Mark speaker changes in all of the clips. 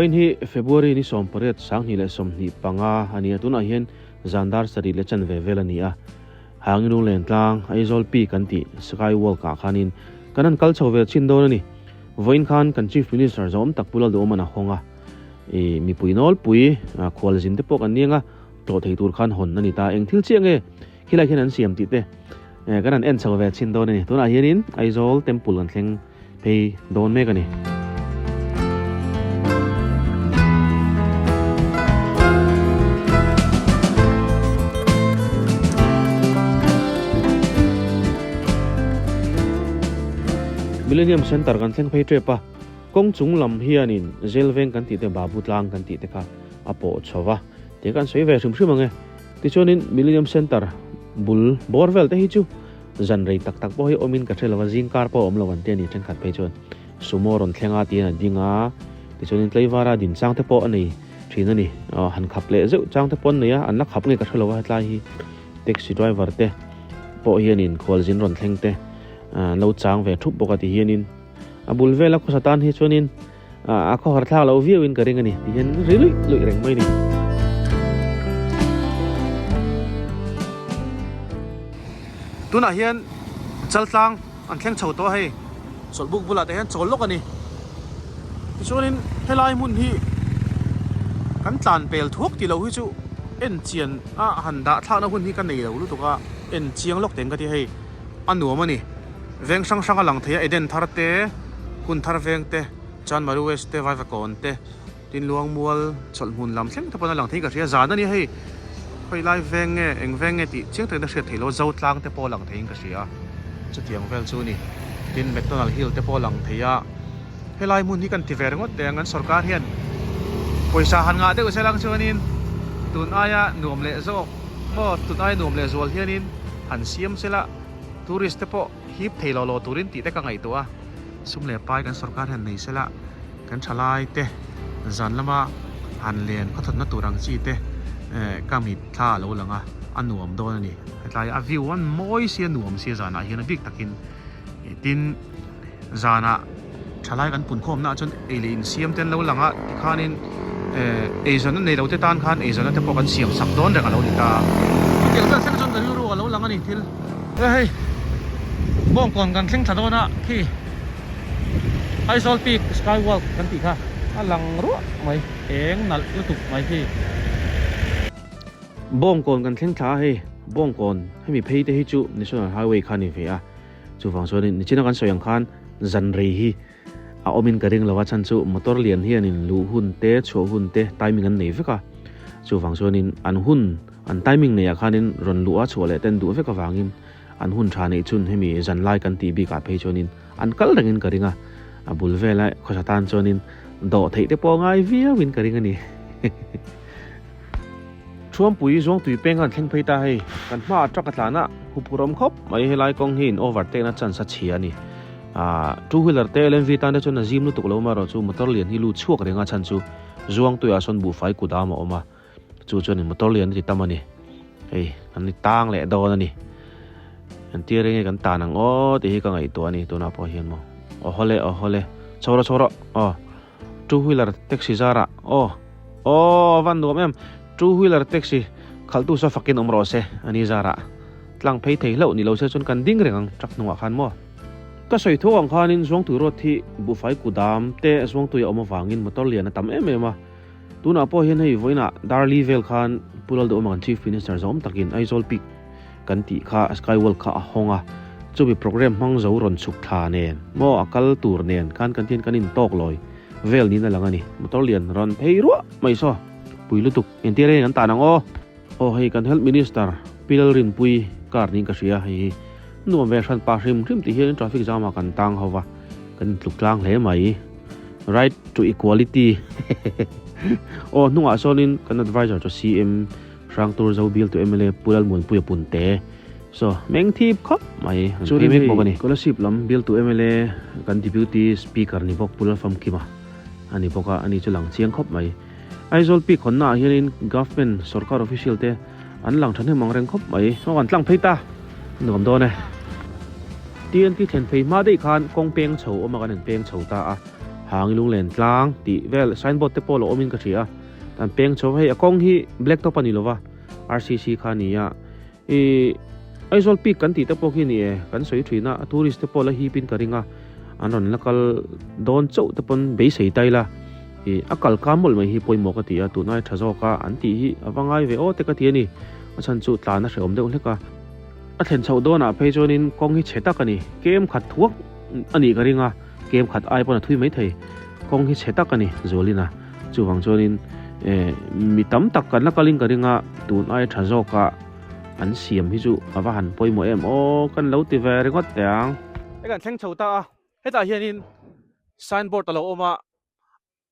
Speaker 1: voin hi February ni som paret sang ni le som ni panga ania tuna hian zandar sari le chan ve velania hanginu len tlang aizol pi kan ti sky wall ka khanin kanan kal chove chin do ni voin khan kan chief minister zom tak pulal do mana honga e mi puinol pui khwal jin te pok anianga to thei tur khan hon ani ta eng thil chiange khilai khen an siam ti te kanan en chove chin do ni tuna hianin aizol temple kan thleng pe don me kani Millennium Center kan thleng phei trepa kong chung lam hianin zelveng kan ti te babu tlang kan ti te kha apo chowa te kan soi ve sum ange ti chonin Millennium Center bul borvel te hi chu zan rei tak tak bo hi omin ka thelawa jing kar po om lawan te ni chen khat phei chon sumoron thlenga ti na dinga ti chonin tleivara din chang te po ani thina ni han khap le zeu chang te pon nia an la khap nge ka thelawa hlai hi taxi driver te po hianin khol jin ron thleng te lo chang ve thup boka ti hianin abul vela ko satan hi chonin a ko har thla lo viu in karing ani ti hian rilui lui reng mai ni tuna hian chaltlang an thleng chho to hei solbuk bula te hian cholok ani ti chonin helai mun hi kan tlan pel thuak ti lo hi chu en chian a han da thla na hun hi kan nei lo lu tuka en chiang lok teng ka ti hei anuam ani veng sang sang alang thei eden thar te kun thar veng te chan maru west te vai va kon te tin luang mual chol mun lam thleng thapana lang thei ka ria zan ani hei khoi lai veng nge eng veng nge ti chiang te na hret thei lo zo tlang te po lang thei ka ria chu tiang vel chu ni tin McDonald Hill te po lang theia helai mun hi kan ti ver ngot te ngan sarkar hian poisa han nga te uselang chuanin tun aya nuam le zo mo tun ai nuam le zol hianin han siam sela tourist te po hip thailo lo turin ti te ka ngai to a sumle pai kan sarkar han nei sela kan thalai te zan lama han len khathot na turang chi te kami tha lo langa anuam don ani hetlai a view one moi sia nuam sia zana hian big takin tin zana thalai kan pun khom na chon elin siam ten lo langa khanin ezon nei lo te tan khan ezon te po kan siam sak don reng alo ni ta kel ta sang chon kan ru alo langa ni thil hei bong kon kan thleng thadona khi Aizol Peak Skywalk kan ti kha alang ru mai eng nal lutuk mai khi bong kon kan thleng tha hei bong kon hemi phei te hi chu national highway khan ni ve a chu wang so ni china kan soyang khan zan rei hi a omin karing lawa chan chu motor lian hian in lu hun te cho hun te timing an nei veka chu wang so nin an hun an timing nei a khanin ron lu a chole ten du veka wangin an hun tha nei chun hemi zan lai kan ti bi ka phei chonin an kal rengin karinga a bul vela khosatan chonin do thei te po ngai via win karinga ni chuam pui zong tui peng an thleng phei ta hei kan ma atrak atlana hupurom khop mai helai kong hin overtake na chan sa chi ani two wheeler te LMV tan chon na zim lu tuk lo ma ro chu motor lian hi lu chuak renga chan chu zuang tu ya son bu fai ku da ma oma chu chon motor lian ti tamani hei an ni tang le do na ni an ti renge kan ta nang o ti hi ka ngai to ani to na po hian mo o hole chora two wheeler taxi zara van do mem two wheeler taxi khaltu sa fakin omro se ani zara tlang phei thei lo ni lo se chon kan ding rengang trak nuwa khan mo ka soi tho ang khanin zong tu ro thi bu fai ku dam te zong tu ya oma wangin motor lian tam em tuna po hian hei voina darli vel khan pulal do man chief minister zom takin Aizol Peak kan ti kha Skywalk kha honga chubi program mang zo ron chuk tha nen mo akal tur nen kan tin kanin tok loi vel ni na langani motor lian ron phei ro mai so puilutuk entiare kan tanang o hei kan health minister pilal rin pui kar ning ka sia hei nuam ve san pa rim ti hian traffic jam kan tang hawa kan tluklang hle mai right to equality nunga sonin kan advisor to CM rang tur zo bill to MLA pulal mun puya punte so meng thip khop mai churi mek bokani scholarship lam bill to MLA kan deputy speaker ni bok pulal fam kima ani boka ani chulang chiang khop mai Aizol Peak khonna hianin government sarkar official te an lang thane mangreng khop mai an tlang pheita nom do ne TNT then phei ma dei khan kong peng chho oma kan peng chho ta a hàng lung len tlang ti vel signboard te polo omin ka thia tan peng chaw hei akong hi black top ani lova RCC khania e aizol peak kan ti te pok hi ni e kan soi thina tourist te pola hi pin karinga anon lakal don chau te pon be sei tai la e akal kamol mai hi poimo ka tia tu nai thazo ka an ti hi awangai ve o te ka ti ni achan chu tlana hreom de uleka a thlen chho dona phei chonin kong hi cheta kani kem khat thuak ani karinga kem khat ai pon thui mai thei kong hi cheta kani zolina chuwang chonin mi tam tak kan la kaling karinga tu nai thazo ka an siam hi chu awa han poimo em o kan lo ti ve ringot tang e kan thleng chho ta heta hianin signboard alo oma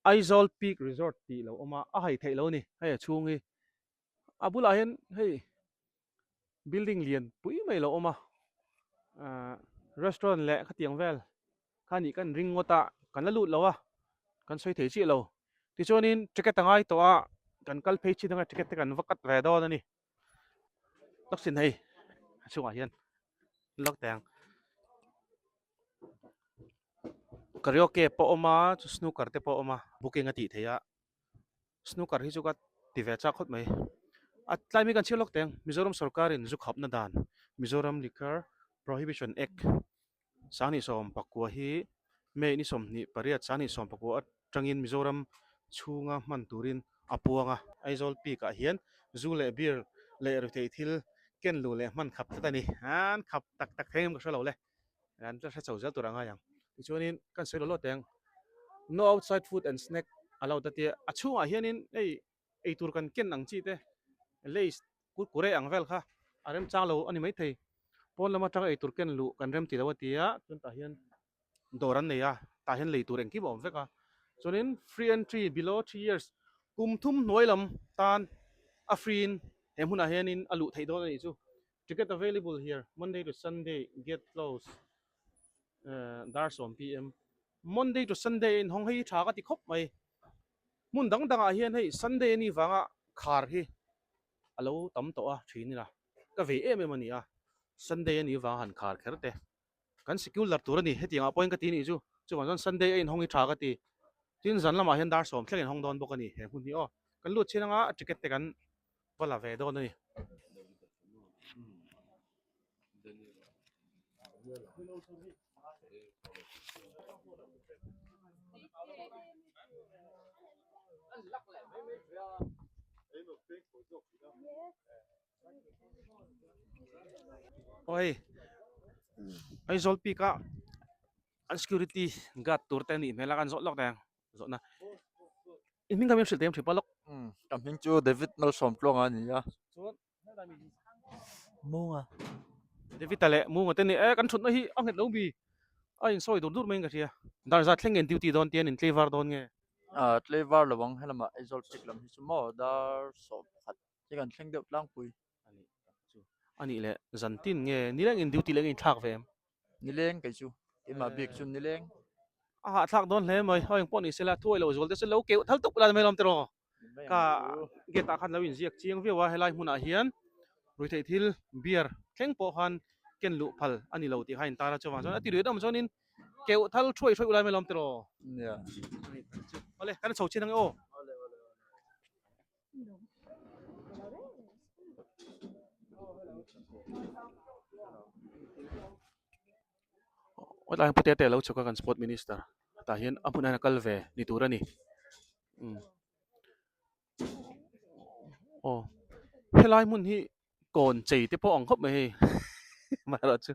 Speaker 1: Aizol Peak Resort ti lo oma a hai thei lo ni hei chungi abula hian hei building lian pui mai lo oma restaurant le khatiang vel khani kan ring ngota kan la lut lawa kan soi thei chi lo ti chonin ticket tangai to a kan kal phei chi danga ticket te kan vakat ve do ni taksin hei chunga hian lok tang karaoke po oma snooker te po oma booking ati theya snooker hi chu ka ti ve cha khot mai at tlai mi kan chilok teng Mizoram sarkarin zu khapna dan Mizoram Liquor Prohibition Act sani som pakwa hi me ni som ni pariat sani som pakwa atangin Mizoram chunga man turin apuanga aizol pi ka hian zu le beer le rutei thil ken lu le man khap ta ni an khap tak tak them ka shalo le an ta sa chawjal turanga yang chuanin kan selo lo teng no outside food and snack allowed that achunga hianin ei tur kan ken ang chi te leis kure ang vel kha arem chalo ani mai thei pon lama tang ei tur ken lu kan rem ti lawatia tun ta hian doran neya ta hian lei tur eng ki bom veka chuanin free entry below 3 years kum thum noilam tan a free in hemuna hianin alu thei do ni chu ticket available here Monday to Sunday get close darsom pm Monday to Sunday in hong hei tha ka ti khop mai mun dang dang a hian hei Sunday ni wanga khar hi alo tam to a thini la ka ve em em ani a Sunday ni wa han khar kherte kan secular tur ni heti nga point ka ti ni chu chuan Sunday in hong hi tha ka ti tin zan lama hian dar som thleng hong don bokani he hun ni o kan lut chinanga ticket te kan wala ve do ni oi ai zolpi ka an security guard tur te ni mela kan zot lok dang zot na in min kam shil tem thipalok
Speaker 2: Cảm hình chú David Nelson plong anh nhá.
Speaker 1: chuan
Speaker 2: Mông à.
Speaker 1: David tale mu ngote ni e kan thut na hi ang het lo bi ai soi dur dur men ka ria dar za thleng en duty don tian in clever don nge
Speaker 2: À, tle var là bằng hay là mà Azol pick làm hình mò dar so phát. Chỉ cần khen được lang pui.
Speaker 1: ani le zantin nge ni lang in duty lang in thak ve
Speaker 2: Ni leng cái chú. Cái mà việc chú ni leng.
Speaker 1: a thak don hle mai hoi pon ni sela thuai lo zol te se lo ke thal tuk la mai lom tero ka ge ta khan lo in ziak chiang vi wa helai huna hian rui thei thil beer thleng po han ken lu phal ani lo ti hain tara chawa chon ati redam chonin ke thal throi throi ulai mai lom tero
Speaker 2: Yeah.
Speaker 1: ole kan chho chin ang o wala pute te lo choka kan sport minister ta hian apuna na kalve ni turani o helai mun hi kon chei te po ang khop mai ma ro chu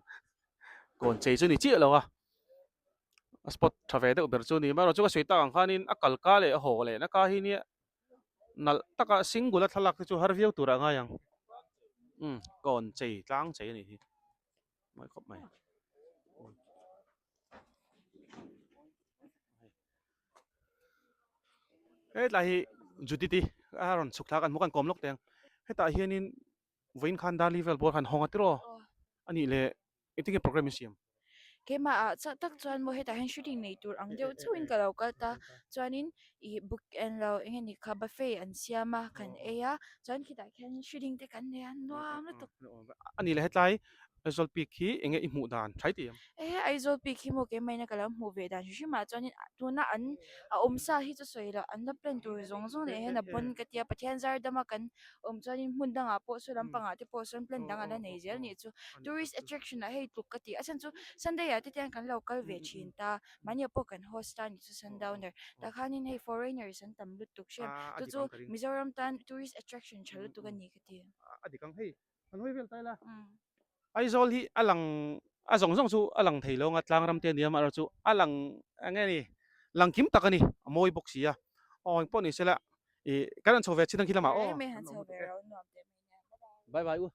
Speaker 1: kon chei chu ni chi lo a spot thave de ber chu ni ma ro chu ka seita ang khanin akal ka le ho le na ka hi ni nal taka singula thalak chu har viau tura nga yang kon chei tlang chei ni hi mai khop mai he la hi juditi aron sukla kan mukan komlok teng heta hianin vein khan da level bor khan honga tiro ani le itinge program siam
Speaker 3: ke ma a cha tak chuan mo heta hen shooting nei tur ang deuh chuin ka lo ka ta chuanin I book and lo engeni kha buffet an siama kan eya chuan khita khen shooting te kan ne an nuam na to
Speaker 1: ani le hetlai result pick hi enge I mu dan thai ti
Speaker 3: Aizol pi khi mo ke mai na kala mu ve dan shi ma chuan tu na an sa hi chu soi la an na plan tur zong zong le he na bon ka tia pathian zar dama kan chuan in mun danga po so lam panga te po son plan danga la nei zel ni chu tourist attraction a hei tuk ka ti asan chu sunday ya te tian kan local ve chin ta mania po kan host ta ni chu sundowner ta khanin hei foreigners an tam lut tuk shem tu chu mizoram tan tourist attraction chalu tu kan ni ka ti
Speaker 1: adikang hei an hoi vel tai la
Speaker 3: mm
Speaker 1: Aizol hi alang azong zong chu alang theilong atlang ram te ni ma chu alang ange ni langkim takani moi boxia oi poni sela e kan cho ve chinang hilama
Speaker 3: Ai
Speaker 1: o
Speaker 3: me han so ve ro no te mai na
Speaker 1: bye bye u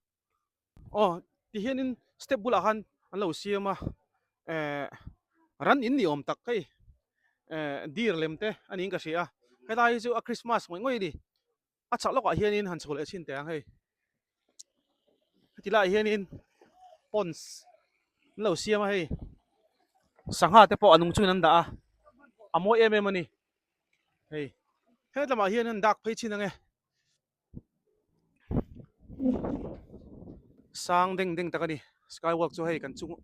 Speaker 1: oh ti hianin step bula han an lo siama ran in ni om tak kai dir lemte ani ka sia ka dai chu a christmas ngoi ngoi di a chak lok a hianin han chol e chin te ang hei ti la hianin pons lo siama hei sangha te po anung chu nan da amo em ani hei he lama hianin dak phei chin ange sang ding ding takani skywalk chu hei kan chung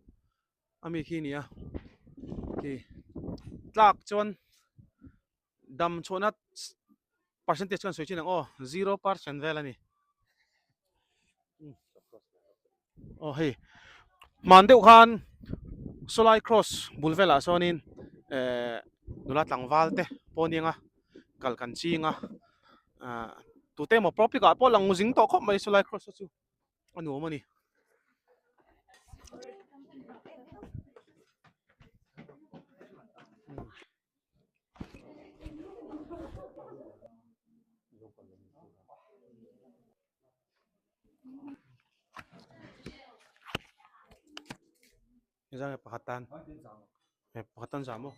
Speaker 1: ami khi nia ki tlak chon dam chona percentage kan soi chin ang 0% vel ani oh hei mandeu khan solai cross bulvela sonin nulat langwal te poninga kalkan chinga tu te mo propi ka po lang muzing to ko mai solai cross chu anu mani Isang pakatan pakatan samo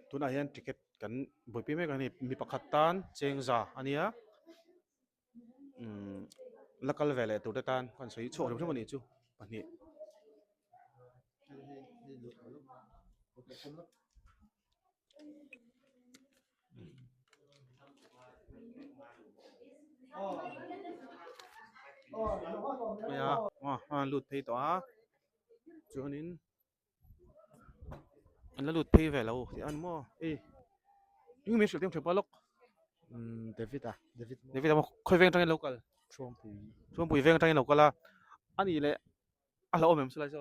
Speaker 1: tuna hian ticket kan boipi me kan mi pakatan chengza ania lakal vele tu tan kan soi chu ro mani chu pani ya lut thei to a chuanin an la lut thei velo ti an mo yung mi shooting tripalok
Speaker 2: David à
Speaker 1: David mo khoi veng tang local chuan pui veng tang local a ani le a lo mem sala so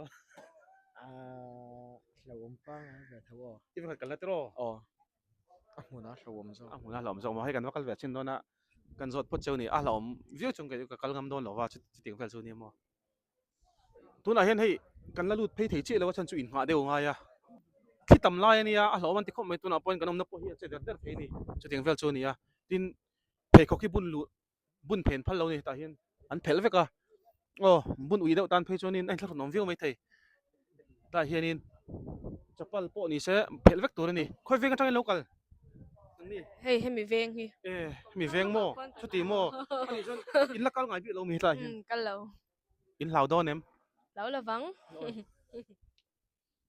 Speaker 2: à lâu ông pa về thấu
Speaker 1: i veng kan la tro
Speaker 2: à muốn nói lâu ông sao
Speaker 1: a huna lom zo ma hai kan wakal ve chin dona kan zot pot cheu ni a lom view chung ke ka kal ngam don lo wa chu ting fel chu ni mo tuna hian hei kan la lut phei thei che lo chan chu in nga deu nga ya khi tam lai ania a lo man ti khom mai tuna point kan om na po hi che der thei ni chu ting fel chu ni ya tin phei kho ki bun lu bun phen phal lo ni ta hian an phel veka bun ui deuh tan phei chu nin ai thla nom view mai thei ta hianin chapal po ni se phel vek tur ni khoi vek tang local ni
Speaker 4: Hey, hemi veng hi.
Speaker 1: mi veng mo chu ti mo ani chon in la kal ngai bi lo mi ta hian
Speaker 4: Kan lo.
Speaker 1: in lau don em
Speaker 4: Lo là vắng.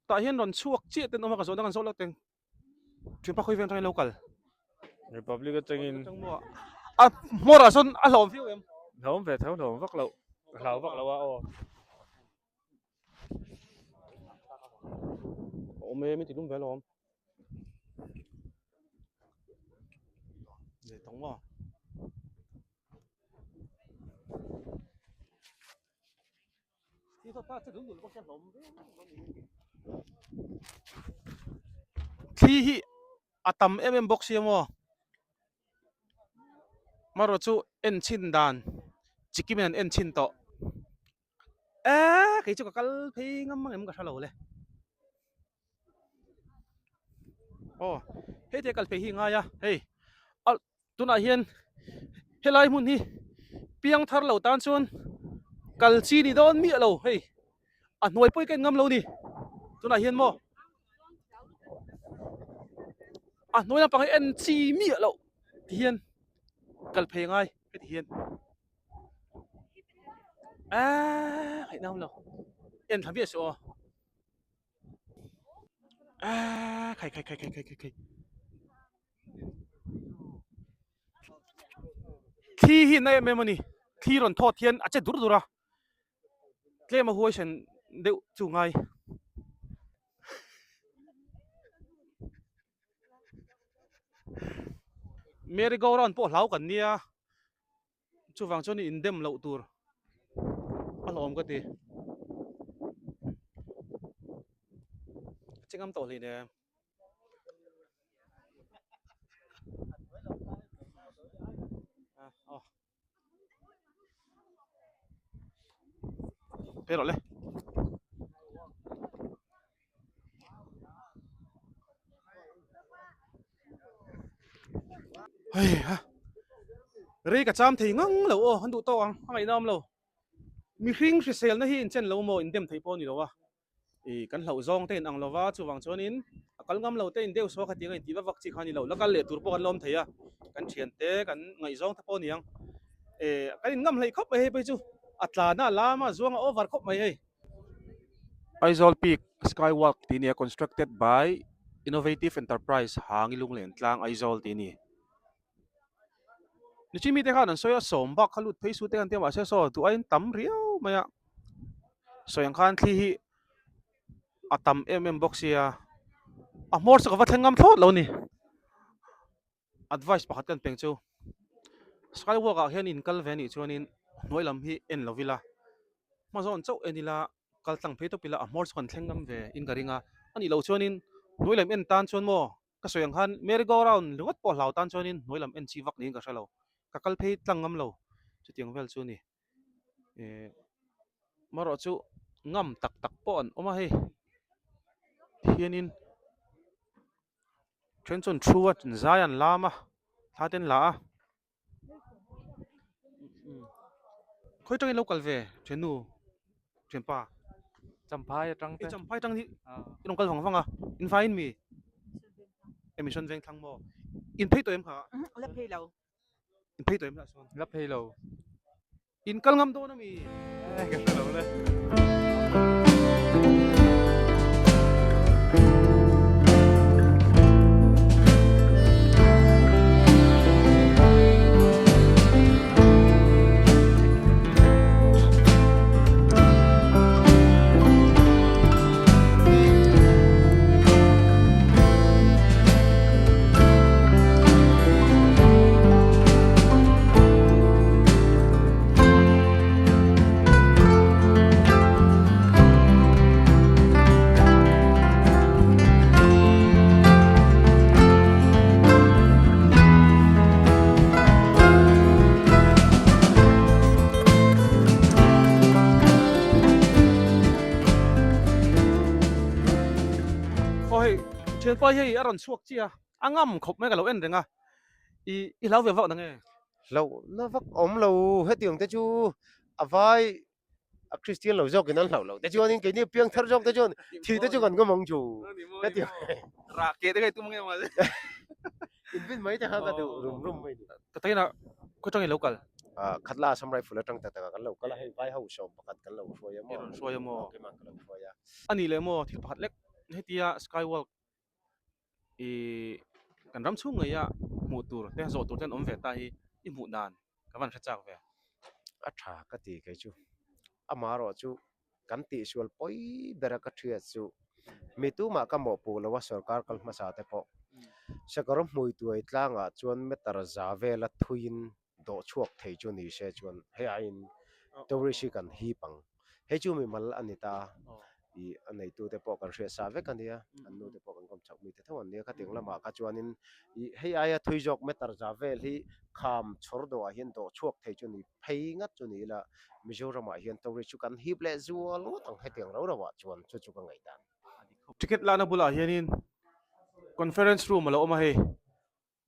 Speaker 1: ta hian ron chuak chi ten oma ka zo dang so lak teng thim pa khoi veng tang local
Speaker 2: Republic tengin
Speaker 1: tang mo mora son a lom view em
Speaker 2: thấu về thấu thấu vắt lậu à
Speaker 1: me mi ti dum ve lom để tống vào thì thôi ta sẽ đúng được con xem lom khi hi atam box mo maro chu en chin dan chikimen en chin to cái chỗ kal phei ngam mang em ka thalo le hey te kal phei hi nga ya hey al tuna hian helai mun hi piang thar lo tan chun kal chi ni don mi lo hey a noi poi ken ngam lo ni tuna hian mo a noi na pang en chi mi lo hian kal phei ngai cái hian hay nam lo en tham biết so khai khi hi nay em money thi ron thọ thiên à chết dur dura tle mà huai sen deu chu ngai merry go round po hlau kan nia chu wang chon in dem lo tur alom ka ti chingam to li ne oh pero le hey ha rei ka cham thei ngang lo o han du to ang ngai nam lo mi hring hri sel na hi in chen lo mo in dem thei po ni lo wa e kan hlau zong ten ang lova chu wang chon in akal ngam lo te in deu so khati ngai ti wa vak chi khani lo lakal le tur po kan lom theia kan thian te kan ngai zong tha po niang e kan in ngam hlei khop he pe chu atla na lama zuang over khop mai he Aizol Peak Skywalk tini constructed by Innovative Enterprise hangilung len tlang Aizol tini ni chimi te khan soya som bak khalut phei su te kan te ma se so tu ain tam riau maya soyang khan thi hi atam boxia a mor sa ka thengam thot lo ni advice pakhat kan peng chu Skywalk a hian in kal ve ni chuanin noilam hi en lovila ma zon chau enila kal tang phei to pila a mor kan thlengam ve in garinga ani lo chuanin noilam en tan chuan mo ka soyang khan merry go round lungat po hlau tan chuanin noilam en chi vak ni ka shalo ka kal phei tlangam lo chu tiang vel chu ni e maro chu ngam tak tak po an oma he hianin chen chon thruwa zayan lama thaten la khoi tang local ve chenu chempa
Speaker 2: Champai trăng
Speaker 1: e
Speaker 2: thế.
Speaker 1: cham pai tang ni
Speaker 2: À,
Speaker 1: long kal wang in fine mi emission veng thang mo in phei to em kha
Speaker 3: lấp hay lâu
Speaker 1: in phei to em la son
Speaker 2: lấp hay lầu.
Speaker 1: in kal ngam do na mi
Speaker 2: Cái lầu đấy.
Speaker 1: oi chen pai hei aron suak chia angam khop me ka lo en renga i lau ve vak na nge
Speaker 5: lâu nó vắt ống lâu hết tiền tới chú à vai à Christian lâu dọc cái nó lâu lâu tới chú anh cái này biếng thar dọc tới chú thì tới chú còn có mong chú hết tiền
Speaker 1: ra ke de kai tum nge ma
Speaker 5: in viên mấy thằng cái đồ rum rum vậy
Speaker 1: ta tai na ko tang local
Speaker 5: à khát la sắm rai phụ trăng ta cái lâu cái là hay vai hậu sòng bắt cái lâu phơi mà
Speaker 1: iron soya mo
Speaker 5: cái mà cái lâu phơi à
Speaker 1: ani le mo thil pakhat lek hetia skywalk i kan ram chu ngai ya mu tur te zo tur ten om ve ta hi i mu dan ka van khachak ve
Speaker 5: à thà cái gì cái chú à mà rồi chú cái tỷ sual poi bera cái chuyện chú mi tu mà cái mỏ pu là wa sarkar kal ma sa te po sa karom mui tuai tlanga chuan me tar za ve la thuin do chuak thei chu ni se chuan he ain tori shi kan hi pang he chu mi mal anita i anei tu te po kan hre sa ve kan dia an nu te po kan kom chak mi te thon dia ka ting lama ka chuanin i he aya thui jok me tar za ve hi kham chhor do a hian do chuak thei chu ni phei ngat chu ni la mizoram a hian tori chu kan hi ble zual tang he tiang ro rawa chuan chu chu ka ngai dan
Speaker 1: ticket lana bula hianin conference room lo oma he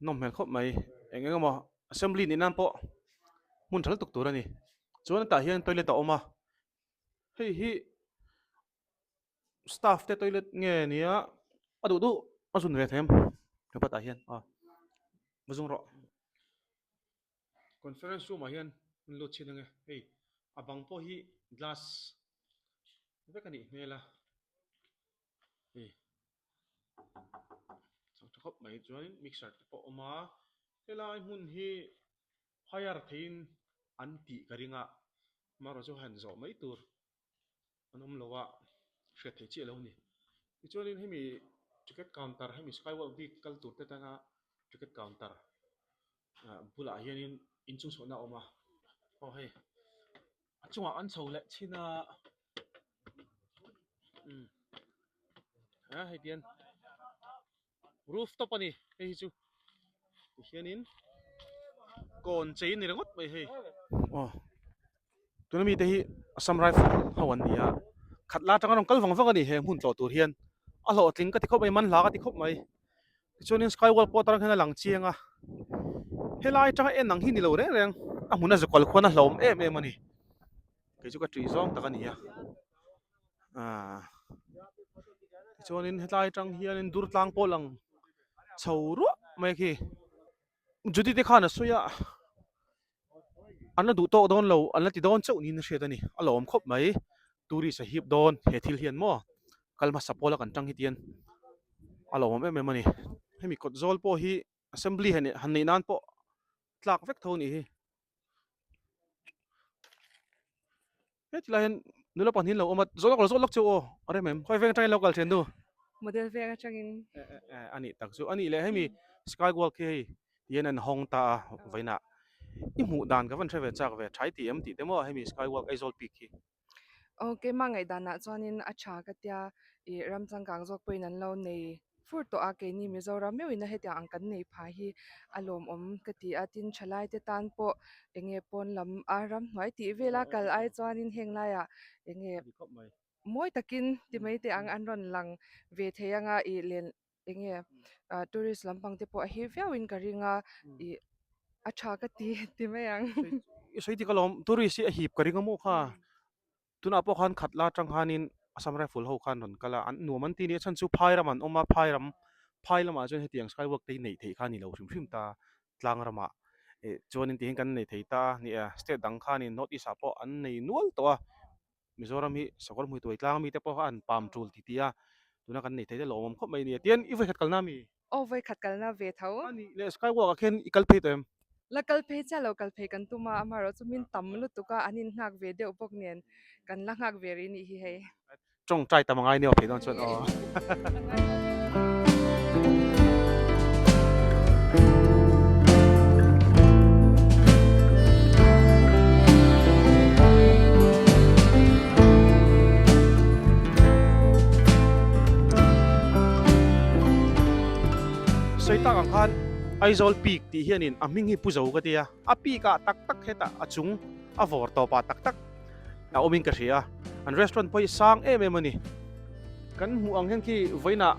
Speaker 1: nom hel khop mai engeng mo assembly ni nan po mun thal tuk tur ani chuan ta hian toilet ta oma hei hi staff te toilet nge nia adu du asun ve them ke pata hian a buzung ro conference room a hian lo chin nge hei abang po hi glass ve kani mela hei chang thakop mai chuan mixer te po oma helai mun hi hire thein an ti karinga maro chu han zo mai tur anom lowa hret thei chi lo ni chuanin hemi ticket counter hemi skywalk big kal tur te tanga ticket counter bula hianin inchung sona oma oh hei achunga an chho le china hei tian rooftop ani hei chu hianin kon chei ni rangot mai hei oh tunami te hi assam rifle hawan nia khatla tanga rong kal wang ani he mun tlo tur hian a lo tling ka ti khop mai man la ka ti khop mai chuanin skywalk po tarang hena lang chianga helai tanga en nang hi ni lo reng reng a hmuna zakol khona hlom em em ani ke chu ka tri zong tak ani ya chuanin helai tang hianin dur tlang po lang chho ru mai khi judi te khana suya anna du to don lo anna ti don chau ni na hret ani alom khop mai turi sa hip don he thil hian mo kalma sapola kan tang hitian alom em em ani hemi kot zol po hi assembly han nei nan po tlak vek thoni hi he tilahen nula pan hin lo omat zolok chu o are mem khoi veng trai local chen du
Speaker 6: model vega changin
Speaker 1: ani tak chu ani le hemi skywalk hi yen an hong ta vaina i mu dan ka van threwe chak ve thai ti em ti demo hemi skywalk aizol peak hi
Speaker 6: okay mangai dana chuanin acha ka tia I ramchang kang jok poin an lo nei fur to a ke ni mizoram me wina hetia ang kan nei pha hi alom om ka ti atin thalai te tan po enge pon lam aram hnuai ti vela kal ai chuanin henglaya enge moi takin ti mai te ang an ron lang ve theyanga I len enge tourist lampang te po hi viawin ka ringa I acha ka ti mai ang
Speaker 1: soi ti kalom tourist hi hip ka ringa mo kha tuna po khan khatla tang khanin assam rifle ho khan ron kala an nuaman ti ni chan chu phairam an oma phailam a chen hetiang skywalk te nei thei khani lo hrim ta tlang rama e chuanin ti kan nei thei ta ni a state dang khanin notice a po an nei nual to a mizoram hi sakor mui toi tlang mi te po an pam tul ti tia tuna kan nei thei lo mom khop mai ni tian i vai khat kalna mi
Speaker 6: ovai khat kalna ve thau
Speaker 1: ani le skywalk a khen ikal phei to em
Speaker 6: local phe cha local phe kan tuma amaro chumin tamlu tuka anin ngak ve de upok nen kan la ngak ve ri ni hi hei
Speaker 1: trong trai tamangai ni o phei don chon o soita ang khan aizol peak ti hianin aming hi puzo ka tia a peak a tak tak heta achung a vor to pa tak tak a oming ka ria an restaurant poi sang em em ani kan hu ang hen ki voina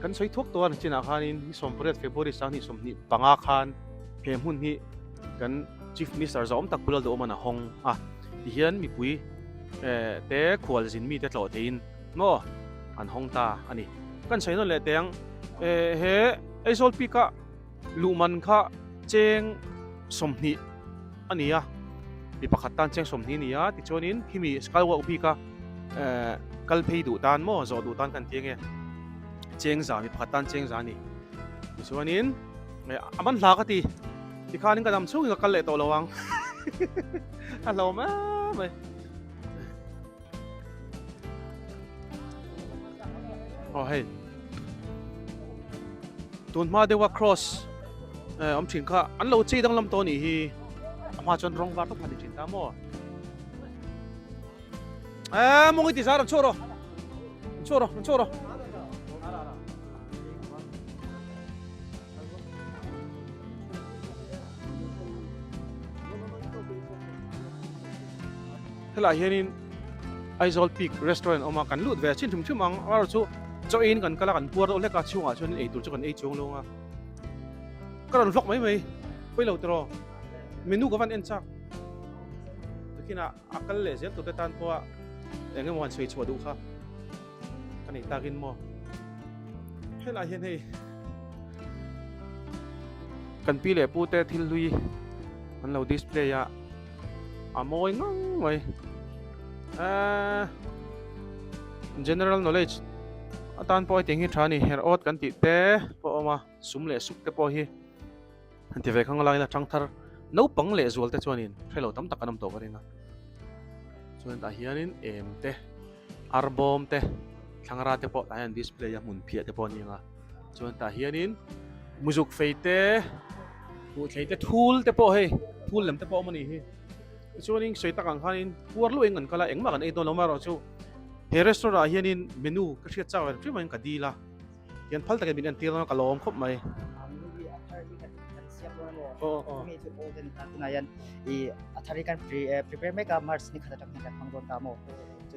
Speaker 1: kan soi thok to an china khanin ni sompret february sang ni somni panga khan he mun hi kan chief minister zom tak bulal do mana hong ti hian mi pui te khwal zin mi te tlo thein no an hong ta ani kan sai no le teng he aizol peak a luman kha cheng somni ania mi pakhatan cheng somni nia ti chonin himi skywalk peak a kal phei du tan mo zo du tan kan tienge cheng za mi pakhatan cheng za ni ti chonin aman hla ka ti khanin ka dam chu ga kal le to lawang hello ma mai oh hey tun ma dewa cross om thin kha an lo chi dang lam to ni hi ama chon rong war to phani chin ta mo mongi ti sar choro hela hianin aizol peak restaurant oma kan lut ve chin thum ang ar chu cho in kan kala kan puar ole ka chunga chon ei tur chu kan ei chung longa karon vlog mai poi lo tro menu ka van en chak kina akal le zel to te tan po a engem wan switch wa du kha ani takin mo hela hian hei kan pi le pu te thil lui an lo display ya amoi ngang mai general knowledge atan po ting hi thani her ot kan ti te po ma sum le suk te po hi anti ve khang lai la thang thar no pang le zual te chuanin hello tam tak anam to ka ringa chuan ta hianin em te arbom te thangara te po ta hian display ya mun phia te po ni nga chuan ta hianin muzuk fei te pu thlei te thul te po hei thul lem te po mani hi chuanin soi tak ang khanin puar lu eng an kala engma kan ei don loma ro chu he restaurant hianin menu ka thriat chaw ri mai ka dila yan phal tak bin an tir na kalom khop mai
Speaker 7: Kami itu olden na yan athari kan prepare make up mars ni khata tak kan pangdon tamo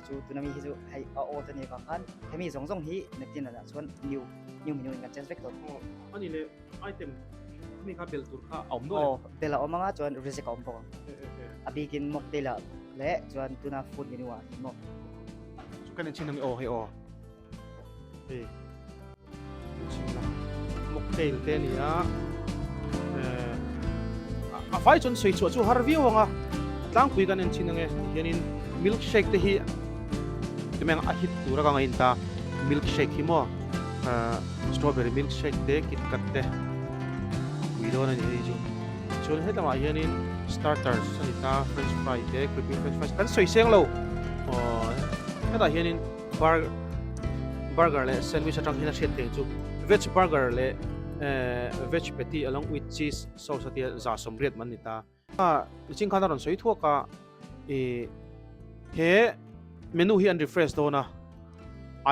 Speaker 7: chu tunami hizu hai olden ni kan kami zongjong hi naktin na chuan new menu kan change back to
Speaker 1: ani le item mi ka bel tur kha om do
Speaker 7: bela omanga chuan reject om bo abigin mok dela le chuan tuna food menu wa mo
Speaker 1: chu kan chin nang o he o e chin na mocktail te ni a a fai chon sui chu har view nga tlang pui kan chin nang e hianin milkshake te hi temeng a hit tura ka ngain ta milkshake hi mo strawberry milkshake te KitKat te pui do na ni chu chon he tama hianin starters sanita french fry te crispy french fries kan soi seng lo heta hianin burger le sandwich atang hina shet te chu veg burger le veg patty along with cheese sauce atia za somriat man nita ching khana ron soi thua ka he menu hi an refresh do na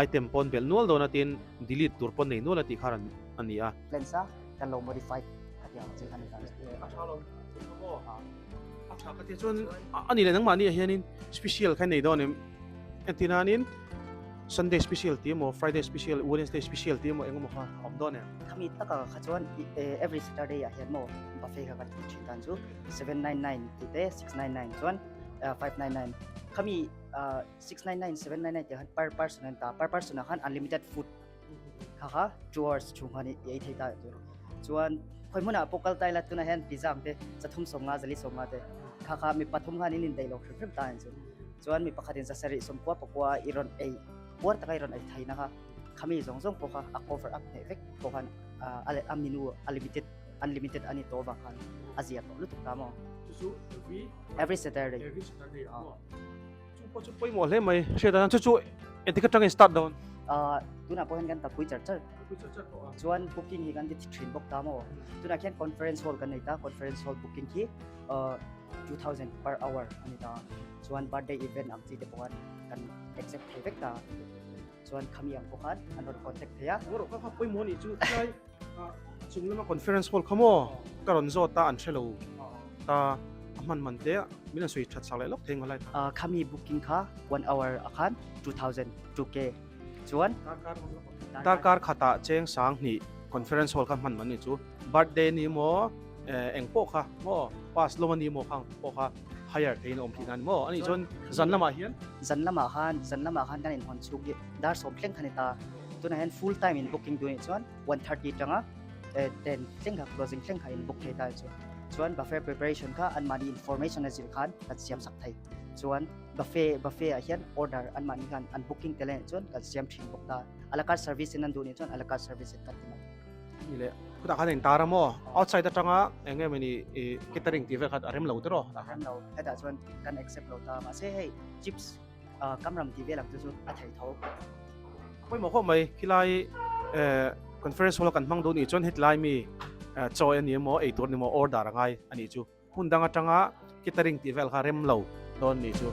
Speaker 1: item pon bel nual do na tin delete tur pon nei nual ati kharan ania
Speaker 7: lensa kan lo modify kati ang chin ani kan
Speaker 1: acha ka te chon ani le nang mani hianin special khan nei do ne antinanin Sunday special team or Friday special Wednesday special team engom kha om do ne
Speaker 7: kami taka khachuan every Saturday a hian mo buffet ka kan chi tan chu 799 tite 699 chuan 599 kami 699 799 te han per person han unlimited food kha 2 hours chunghani ei theita chuan khoi muna pokal taila tuna hen pizza te chathum somnga jali somnga te kha mi pathum hanin in dailo hrem ta chu chuan mi pakhatin sa sari somkwa pakwa iron ei war taka iron ai thaina kha kami zongjong po kha a cover up ne vek po khan aminu unlimited ani to ba khan azia to lutuk ta mo
Speaker 1: chu
Speaker 7: every Saturday
Speaker 1: chu poi mo le mai shedan chu etika tang start down
Speaker 7: tuna po hen kan ta pui char chuan booking hi kan ti thin bok ta mo tuna khen conference hall kan nei ta conference hall booking ki 2000 per hour ani ta chuan birthday event ang chi te po kan accept thevek ta chuan khami ang po khan anor contact thea
Speaker 1: ngoro ka poi mo ni chu lai chung lama conference hall khamo karon zo ta an thelo ta man te mina sui that sale lok theng lai
Speaker 7: khami booking kha 1 hour akhan 2000 2k chuan
Speaker 1: tarkar khata cheng sang ni conference hall kha man ni chu birthday ni mo eng po kha mo pass lo ni mo khang po kha higher thein om thinan mo ani chon zanlama hian
Speaker 7: zanlama khan kan in hon chuk dar som thleng khanita tuna hen full time in booking doing chuan 130 tanga 10 thleng kha closing thleng kha in book theta chuan buffet preparation kha an mani information azil khan kan siam sak thai chuan buffet a hian order an mani khan an booking telen chuan kan siam thin bok ta ala carte service in an du ni chuan ala carte service kan tima
Speaker 1: ile kuda khanin taramo outside ta tanga enge mani catering tv khat arem lo tero
Speaker 7: ram lo eta chuan kan accept lo ta ma se hey chips kamram tv lang chu a thai tho
Speaker 1: poi mo kho mai khilai conference hall kan mang do ni chon headline mi choi ani mo ei tur ni mo order ngai ani chu hundanga tanga catering tv kha rem lo don ni chu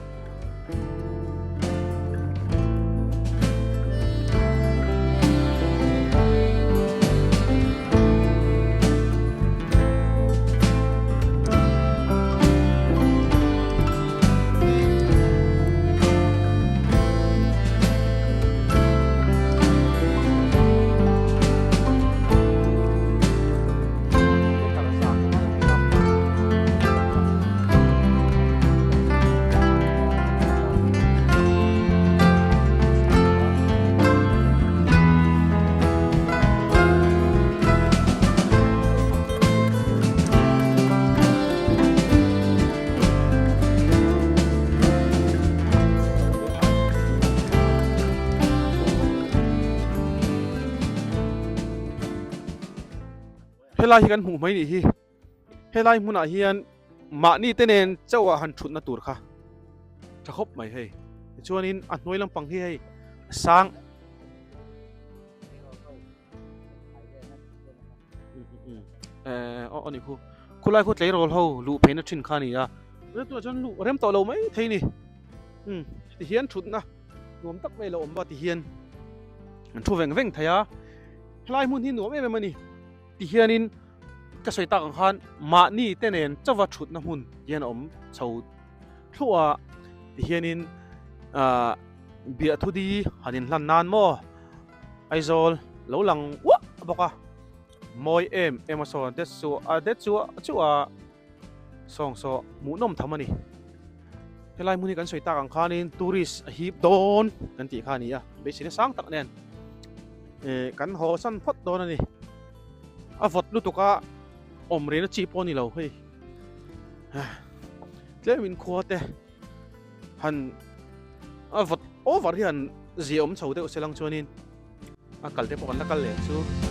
Speaker 1: helai hi kan hmu mai ni hi helai hmuna hian mà ni tên nên cháu à hắn chút na tur kha chắc khóc mày hay cho nên ăn nuôi lăng bằng hi hay sang anh đi khu khu lại khu lấy rồi hầu lũ phê nó chín khá nè à nếu tôi chọn lũ rem tàu lâu mấy thấy nè thì hiền chút na ngom tắc về là ôm vào thì hiền thu veng veng thấy à lại muốn hiền nữa mấy mà nè thì hiền in cái sợi tạc khan mà ni tên nên cháu vật chút na hun hiền ôm sầu thua thì hiền in bịa thu đi hắn lần nan mo ai rồi lâu lăng quá bọc à môi em mà so det chú song so mu nom tham ani cái lai muni kan soi ta kang khanin tourist hip don kan ti khani ya be sin sang tak nen kan ho san phot don ani a vot lu tuka omre na chi poni lo hei tle min khote han a vot over hian ziom chho de selang chonin a kalte po kan la kal le chu